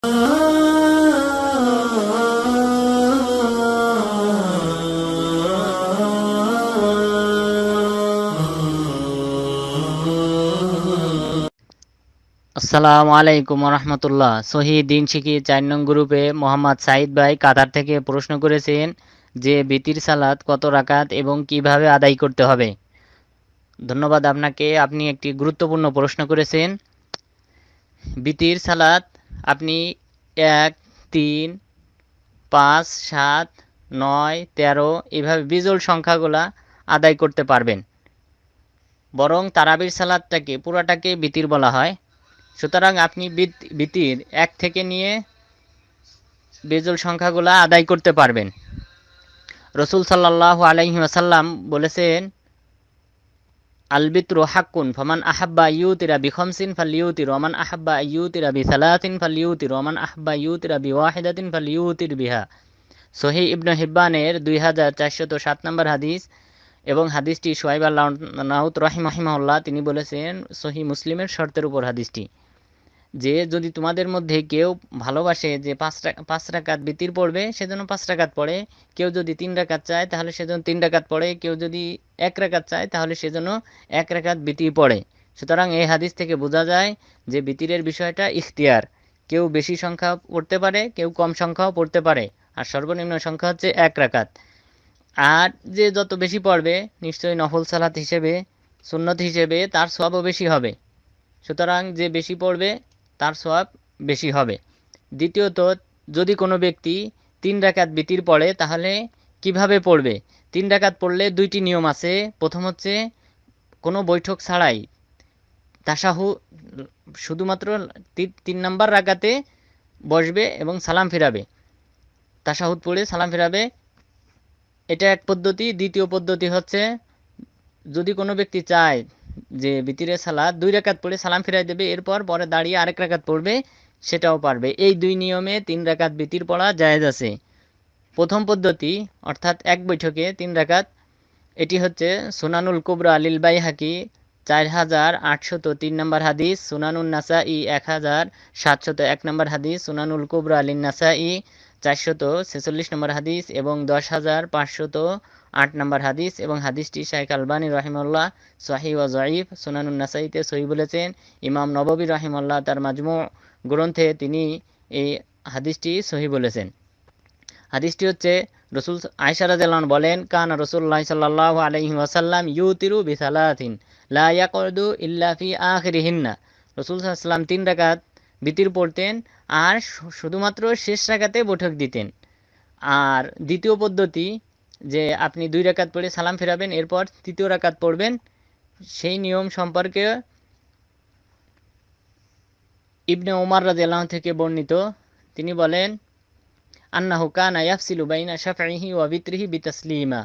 আসসালামু আলাইকুম রহমতুল্লাহ। সহি দিন শিখি 4 নং গ্রুপে মোহাম্মদ সাইদ ভাই কাতার থেকে প্রশ্ন করেছেন যে বিতির সালাত কত রাকাত এবং কিভাবে আদায় করতে হবে। ধন্যবাদ আপনাকে, আপনি একটি গুরুত্বপূর্ণ প্রশ্ন করেছেন। বিতির সালাত আপনি 1, 3, 5, 7, 9, 13 এইভাবে বিজোড় সংখ্যাগুলা আদায় করতে পারবেন। বরং তারাবির সালাতটাকে পুরাটাকে বিতির বলা হয়। সুতরাং আপনি বিতির 1 থেকে নিয়ে বেজোড় সংখ্যাগুলা আদায় করতে পারবেন। রসুল সাল্লাল্লাহু আলাইহি ওয়াসাল্লাম বলেছেন, আল বিতরু হাক্কুন ফামান আহাব্বা ইউতিরা বিখামসিন ফালিউতির ওমান আহাব্বা ইউতিরা বিসালাতিন ফালিউতির ওমান আহাব্বা ইউতিরা বিওয়াহিদাতিন ফালিউতির বিহা। সহিহ ইবনে হিব্বানের 2407 নম্বর হাদিস এবং হাদিসটি শুআইব আল-আরনাউত রাহিমাহুল্লাহ তিনি বলেছেন সহিহ মুসলিমের শর্তের উপর হাদিসটি, যে যদি তোমাদের মধ্যে কেউ ভালোবাসে যে 5 রাকাত বিতির পড়বে সেজন্য 5 রাকাত পড়ে, কেউ যদি 3 রাকাত চায় তাহলে সেজন্য 3 রাকাত পড়ে, কেউ যদি 1 রাকাত চায় তাহলে সেজন্য 1 রাকাত বিতির পড়ে। সুতরাং এই হাদিস থেকে বোঝা যায় যে বিতিরের বিষয়টা ইখতিয়ার, কেউ বেশি সংখ্যা পড়তে পারে, কেউ কম সংখ্যাও পড়তে পারে, আর সর্বনিম্ন সংখ্যা হচ্ছে 1 রাকাত। আর যে যত বেশি পড়বে নিশ্চয়ই নফল সালাত হিসেবে, সুন্নত হিসেবে তার সওয়াবও বেশি হবে। সুতরাং যে বেশি পড়বে তার সওয়াব বেশি হবে। দ্বিতীয়ত, যদি কোনো ব্যক্তি 3 রাকাত বিতির পড়ে তাহলে কিভাবে পড়বে? 3 রাকাত পড়লে 2টি নিয়ম আছে। প্রথম হচ্ছে কোনো বৈঠক ছাড়াই তাশাহুদ, শুধুমাত্র 3 নাম্বার রাকাতে বসবে এবং সালাম ফিরাবে, তাশাহুদ পড়ে সালাম ফিরাবে, এটা এক পদ্ধতি। দ্বিতীয় পদ্ধতি হচ্ছে যদি কোনো ব্যক্তি চায় যে বিতিরের সালাত 2 রাকাত পড়ে সালাম ফিরাই দেবে, এরপর পরে দাঁড়িয়ে আরেক রাকাত পড়বে, সেটাও পারবে। এই 2 নিয়মে 3 রাকাত বিতির পড়া জায়েজ আছে। প্রথম পদ্ধতি অর্থাৎ এক বৈঠকে 3 রাকাত, এটি হচ্ছে সুনানুল কুবরা লিল বাইহাকি 4803 নম্বর হাদিস, সুনানুন নাসাই 1701 নম্বর হাদিস, সুনানুল কুবরা লিন নাসাই 446 নম্বর হাদিস এবং 10508 নম্বর হাদিস, এবং হাদিসটি শাইখ আলবানী রাহিমাহুল্লাহ সহিহ ওয়া যঈফ সুনানুন নাসাইতে সহিহ বলেছেন। ইমাম নববী রাহিমাহুল্লাহ তার মাজমু গ্রন্থে তিনি এই হাদিসটি সহিহ বলেছেন। হাদিসটি হচ্ছে রসুল আয়েশা রাদিয়াল্লাহু আনহা বলেন, কানা রাসূলুল্লাহ সাল্লাল্লাহু আলাইহি ওয়াসাল্লাম ইউতিরু বিসালাতিন লা ইয়াকুদু ইল্লা ফি আখিরিহিন্না। রসুল সাল্লাল্লাহু আলাইহি ওয়াসাল্লাম 3 রাকাত বিতির পড়তেন আর শুধুমাত্র শেষ রাকাতে বৈঠক দিতেন। আর দ্বিতীয় পদ্ধতি যে আপনি 2 রাকাত পড়ে সালাম ফিরাবেন, এরপর তৃতীয় রাকাত পড়বেন, সেই নিয়ম সম্পর্কে ইবনে ওমর রাদিয়াল্লাহু আনহু থেকে বর্ণিত। তিনি বলেন, আন্নাহু কানা ইয়াফসিলু বাইনা শাফঈহি ওয়া বিতরিহি বিতাসলিমা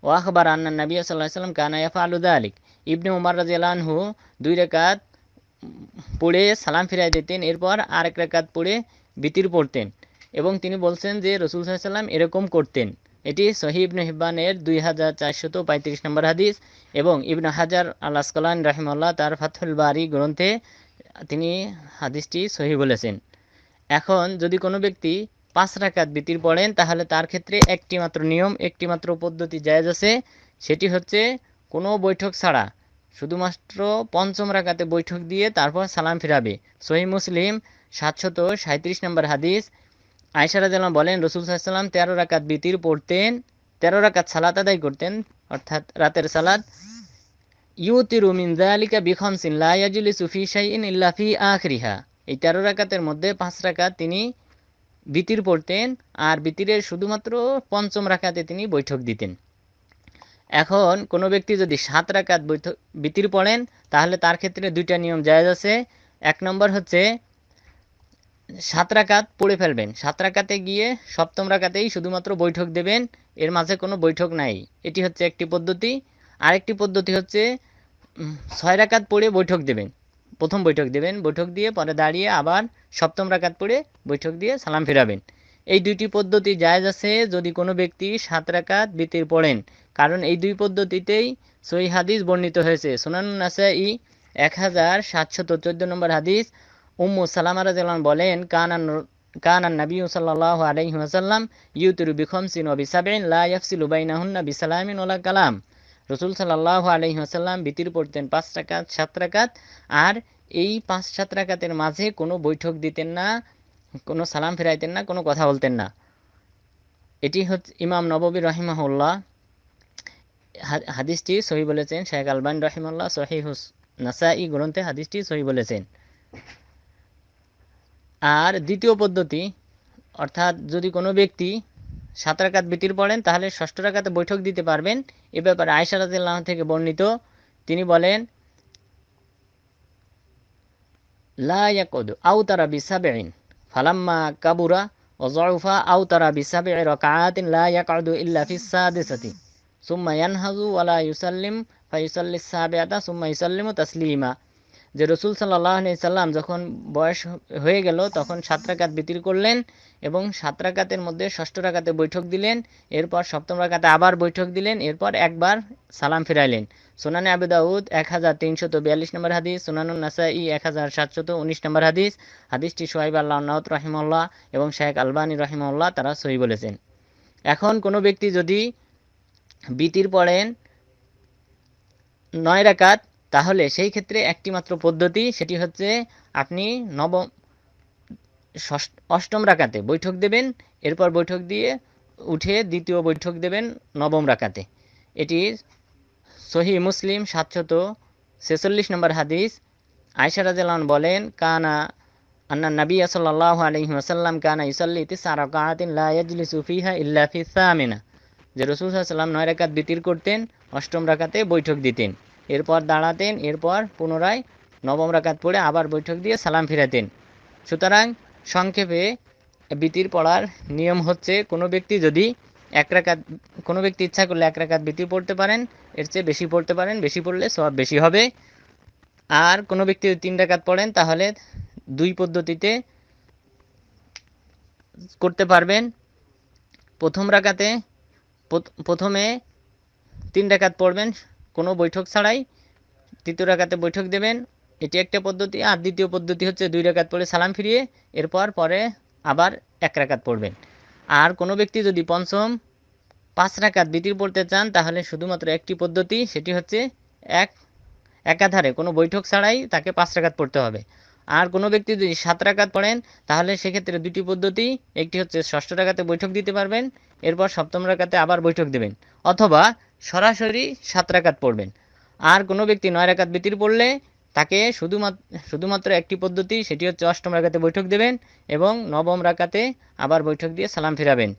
ওয়া আখবারা আন্না নবী সাল্লাল্লাহু আলাইহি ওয়াসাল্লাম কানা ইয়াফআলু যালিক। ইবনে ওমর রাদিয়াল্লাহু আনহু 2 রাকাত পড়ে সালাম ফিরাই দিতেন, এরপর আরেক রাকাত পড়ে বিতির পড়তেন, এবং তিনি বলছেন যে রাসূল সাল্লাল্লাহু আলাইহি ওয়াসাল্লাম এরকম করতেন। এটি সহিহ ইবনে হিব্বানের 2435 নম্বর হাদিস এবং ইবনে হাজার আল আসকালানী রাহিমাহুল্লাহ তার ফাথুল বারী গ্রন্থে তিনি হাদিসটি সহিহ বলেছেন। এখন যদি কোনো ব্যক্তি 5 রাকাত বিতির পড়েন তাহলে তার ক্ষেত্রে একটি মাত্র নিয়ম, একটি মাত্র পদ্ধতি জায়েজ আছে। সেটি হচ্ছে কোনো বৈঠক ছাড়া শুধুমাত্র 5ম রাকাতে বৈঠক দিয়ে তারপর সালাম ফিরাবে। সহিহ মুসলিম 737 নম্বর হাদিস, আয়েশা রাদিয়াল্লাহু বলেন রাসূল সাল্লাল্লাহু আলাইহি ওয়াসাল্লাম 13 রাকাত বিতির পড়তেন, 13 রাকাত সালাত আদায় করতেন, অর্থাৎ রাতের সালাত। ইউতিরু মিন যালিকা বিখামসিন লা ইয়াজলিসু ফি শাইইন ইল্লা ফি আখিরিহা। এই 13 রাকাতের মধ্যে 5 রাকাত তিনি বিতির পড়তেন আর বিতিরের শুধুমাত্র 5ম রাকাতে তিনি বৈঠক দিতেন। এখন কোনো ব্যক্তি যদি 7 রাকাত বিতির পড়েন তাহলে তার ক্ষেত্রে 2টা নিয়ম জায়েজ আছে। 1 নম্বর হচ্ছে 7 রাকাত পড়ে ফেলবেন, 7 রাকাতে গিয়ে 7ম রাকাতেই শুধুমাত্র বৈঠক দেবেন, এর মাঝে কোনো বৈঠক নাই। এটি হচ্ছে একটি পদ্ধতি। আরেকটি পদ্ধতি হচ্ছে 6 রাকাত পড়ে বৈঠক দেবেন, প্রথম বৈঠক দেবেন, বৈঠক দিয়ে পরে দাঁড়িয়ে আবার 7ম রাকাত পড়ে বৈঠক দিয়ে সালাম ফিরাবেন। এই 2টি পদ্ধতি জায়েজ আছে যদি কোনো ব্যক্তি 7 রাকাত বিতির পড়েন, কারণ এই 2 পদ্ধতিতেই সহিহ হাদিস বর্ণিত হয়েছে। সুনানুন নাসাই 1714 নম্বর হাদিস, উম্মু সালামা রাদিয়াল্লাহু আনহা বলেন, কানা কানান নবী সাল্লাল্লাহু আলাইহি ওয়াসাল্লাম ইউতিরু বিখামসিন ওয়া বিসাবইন লা ইয়াফসিলু বাইনাহুন্না বিসালামিন ওয়ালা কালাম। রাসূল সাল্লাল্লাহু আলাইহি ওয়াসাল্লাম বিতির পড়তেন 5 রাকাত 7 রাকাত, আর এই 5-7 রাকাতের মাঝে কোনো বৈঠক দিতেন না, কোনো সালাম ফিরাইতেন না, কোনো কথা বলতেন না। এটি হচ্ছে ইমাম নববী রাহিমাহুল্লাহ হাদিসটি সহি বলেছেন। শেখ আলবানী রাহিমাহুল্লাহ সহিহুস নাসাই গ্রন্থে হাদিসটি সহি বলেছেন। আর দ্বিতীয় পদ্ধতি, অর্থাৎ যদি কোনো ব্যক্তি 7 রাকাত বিতির পড়েন তাহলে ষষ্ঠ রাকাতে বৈঠক দিতে পারবেন। এ ব্যাপারে আয়েশা রাদিয়াল্লাহু আনহা থেকে বর্ণিত, তিনি বলেন লা ইয়াকুদু আওতারা বিসাবইন ফালাম্মা কাবুরা ওয়া যাউফা আওতারা বিসাবই রাকাআতিন লা ইয়াকুদু ইল্লা ফিস সাদিসাতি সুম্মা ইয়ানহাজু ওয়া লা ইউসাল্লিম ফায়ুসাল্লি সাবিআতা সুম্মা ইউসাল্লিমু তাসলিমা। যে রসুল সাল্লাল্লাহু আলাইহি সাল্লাম যখন বয়স হয়ে গেল তখন 7 রাকাত বিতির করলেন এবং 7 রাকাতের মধ্যে ষষ্ঠ রাকাতে বৈঠক দিলেন, এরপর সপ্তম রাকাতে আবার বৈঠক দিলেন, এরপর একবার সালাম ফিরাইলেন। সুনানে আবু দাউদ 1342 নম্বর হাদিস, সুনানুন নাসাই 1719 নম্বর হাদিস। হাদিসটি শুআইব আল-আরনাউত রাহিমাহুল্লাহ এবং শেখ আলবানী রাহিমাহুল্লাহ তারা সহি বলেছেন। এখন কোনো ব্যক্তি যদি বিতির পড়েন 9 রাকাত, তাহলে সেই ক্ষেত্রে একটি মাত্র পদ্ধতি, সেটি হচ্ছে আপনি অষ্টম রাকাতে বৈঠক দেবেন, এরপর বৈঠক দিয়ে উঠে দ্বিতীয় বৈঠক দেবেন নবম রাকাতে। এটি সহি মুসলিম 746 নম্বর হাদিস। আয়েশা রাদিয়াল্লাহু আনহা বলেন কানা আন্না নবী সাল্লাল্লাহু আলাইহি ওয়াসাল্লাম কানা ইউসাল্লি 9 রাকাতিন লা ইয়াজলিসু ফিহা ইল্লা ফি সামিনা। যে রাসূল সাল্লাল্লাহু আলাইহি ওয়াসাল্লাম 9 রাকাত বিতির করতেন, অষ্টম রাকাতে বৈঠক দিতেন, এরপর দাঁড়াতেন, এরপর পুনরায় নবম রাকাত পড়ে আবার বৈঠক দিয়ে সালাম ফিরাতেন। সুতরাং সংক্ষেপে বিতির পড়ার নিয়ম হচ্ছে, কোনো ব্যক্তি যদি 1 রাকাত, কোনো ব্যক্তি ইচ্ছা করলে 1 রাকাত বিতির পড়তে পারেন, এর চেয়ে বেশি পড়তে পারেন, বেশি পড়লে সওয়াব বেশি হবে। আর কোনো ব্যক্তি যদি 3 রাকাত পড়েন তাহলে দুই পদ্ধতিতে করতে পারবেন। প্রথম রাকাতে প্রথমে 3 রাকাত পড়বেন কোনো বৈঠক ছাড়াই, তৃতীয় রাকাতে বৈঠক দেবেন, এটি একটা পদ্ধতি। আর দ্বিতীয় পদ্ধতি হচ্ছে 2 রাকাত পড়ে সালাম ফিরিয়ে এরপর পরে আবার 1 রাকাত পড়বেন। আর কোনো ব্যক্তি যদি পঞ্চম 5 রাকাত বিতির পড়তে চান তাহলে শুধুমাত্র একটি পদ্ধতি, সেটি হচ্ছে একাধারে কোনো বৈঠক ছাড়াই তাকে 5 রাকাত পড়তে হবে। আর কোনো ব্যক্তি যদি 7 রাকাত পড়েন তাহলে সেক্ষেত্রে দুটি পদ্ধতি, একটি হচ্ছে ষষ্ঠ রাকাতে বৈঠক দিতে পারবেন, এরপর সপ্তম রাকাতে আবার বৈঠক দেবেন, অথবা সরাসরি 7 রাকাত পড়বেন। আর কোনো ব্যক্তি 9 রাকাত বিতির পড়লে তাকে শুধুমাত্র একটি পদ্ধতি, সেটি হচ্ছে অষ্টম রাকাতে বৈঠক দেবেন এবং নবম রাকাতে আবার বৈঠক দিয়ে সালাম ফিরাবেন।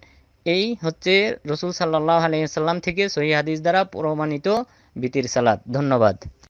এই হচ্ছে রাসূল সাল্লাল্লাহু আলাইহি ওয়াসাল্লাম থেকে সহিহ হাদিস দ্বারা প্রমাণিত বিতির সালাত। ধন্যবাদ।